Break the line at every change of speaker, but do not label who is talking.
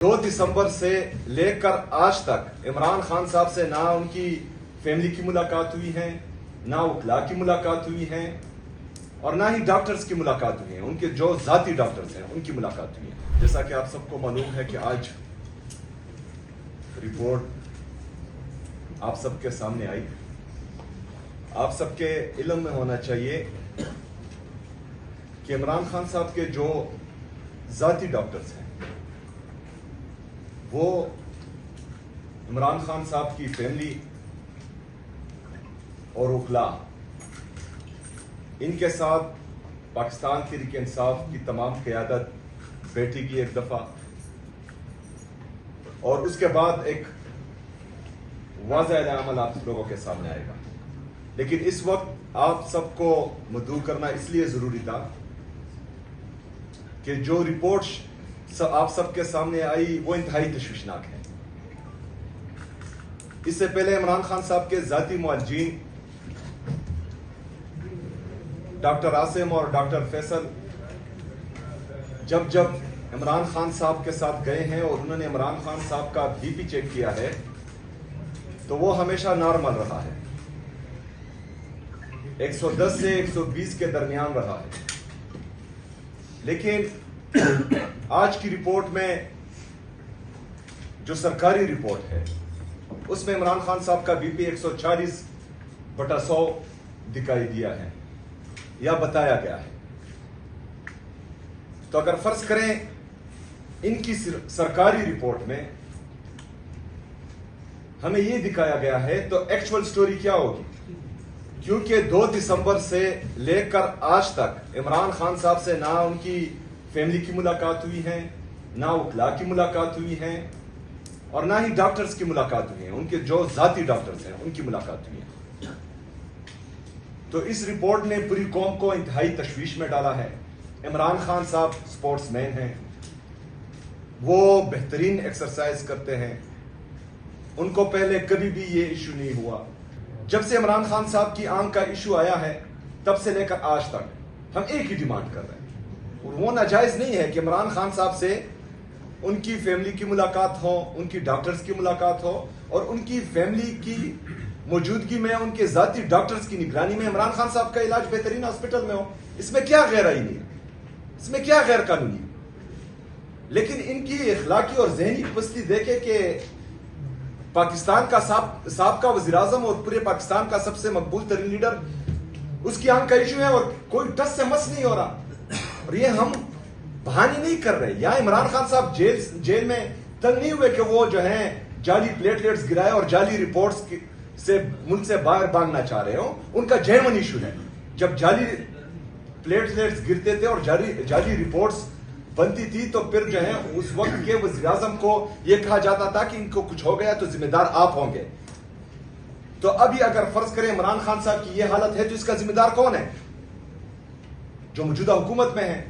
2 दिसंबर से लेकर आज तक इमरान खान साहब से ना उनकी फैमिली की मुलाकात हुई है, ना वकला की मुलाकात हुई है और ना ही डॉक्टर्स की मुलाकात हुई है। उनके जो जाती डॉक्टर्स हैं उनकी मुलाकात हुई है। जैसा कि आप सबको मालूम है कि आज रिपोर्ट आप सबके सामने आई। आप सबके इल्म में होना चाहिए कि इमरान खान साहब के जो जाती डॉक्टर्स हैं वो इमरान खान साहब की फैमिली और वकला, इनके साथ पाकिस्तान तहरीक इंसाफ की तमाम क़यादत बैठेगी एक दफ़ा और उसके बाद एक वाज़ेह अमल आप लोगों के सामने आएगा। लेकिन इस वक्त आप सबको मदऊ करना इसलिए ज़रूरी था कि जो रिपोर्ट आप सबके सामने आई वो इंतहाई तशवीशनाक है। इससे पहले इमरान खान साहब के ज़ाती मुआलजीन डॉक्टर आसिम और डॉक्टर फैसल जब इमरान खान साहब के साथ गए हैं और उन्होंने इमरान खान साहब का बीपी चेक किया है तो वो हमेशा नॉर्मल रहा है, 110 से 120 के दरमियान रहा है। लेकिन आज की रिपोर्ट में जो सरकारी रिपोर्ट है उसमें इमरान खान साहब का बीपी 140/100 दिखाई दिया है या बताया गया है। तो अगर फर्ज करें इनकी सरकारी रिपोर्ट में हमें यह दिखाया गया है तो एक्चुअल स्टोरी क्या होगी? क्योंकि 2 दिसंबर से लेकर आज तक इमरान खान साहब से ना उनकी फैमिली की मुलाकात हुई है, ना वकला की मुलाकात हुई है और ना ही डॉक्टर्स की मुलाकात हुई है। उनके जो जाती डॉक्टर्स हैं उनकी मुलाकात हुई है। तो इस रिपोर्ट ने पूरी कौम को इंतहाई तशवीश में डाला है। इमरान खान साहब स्पोर्ट्समैन हैं, वो बेहतरीन एक्सरसाइज करते हैं, उनको पहले कभी भी ये इशू नहीं हुआ। जब से इमरान खान साहब की आंख का इशू आया है तब से लेकर आज तक हम एक ही डिमांड कर रहे हैं और वो नाजायज नहीं है कि इमरान खान साहब से उनकी फैमिली की मुलाकात हो, उनकी डॉक्टर्स की मुलाकात हो और उनकी फैमिली की मौजूदगी में उनके जाती डॉक्टर्स की निगरानी में इमरान खान साहब का इलाज बेहतरीन हॉस्पिटल में हो। इसमें क्या गैराई नहीं है, इसमें क्या गैर कानूनी है। लेकिन इनकी इखलाकी और जहनी पस्ती देखे कि पाकिस्तान का साबका वज़ीर आज़म और पूरे पाकिस्तान का सबसे मकबूल तरीन लीडर, उसकी आंख का इशू है और कोई टस से मस नहीं हो रहा। और ये हम बहाने नहीं कर रहे। या इमरान खान साहब जेल में तंग नहीं हुए कि वो जो है जाली प्लेटलेट्स गिराए और जाली रिपोर्ट्स से मुल्क से बाहर भागना चाह रहे हो। उनका जेन्युइन इशू है। जब जाली प्लेटलेट्स गिरते थे और जाली रिपोर्ट्स बनती थी तो फिर जो है उस वक्त के वज़ीर आज़म को यह कहा जाता था कि इनको कुछ हो गया तो जिम्मेदार आप होंगे। तो अभी अगर फर्ज करें इमरान खान साहब की यह हालत है तो इसका जिम्मेदार कौन है? जो मौजूदा हुकूमत में है।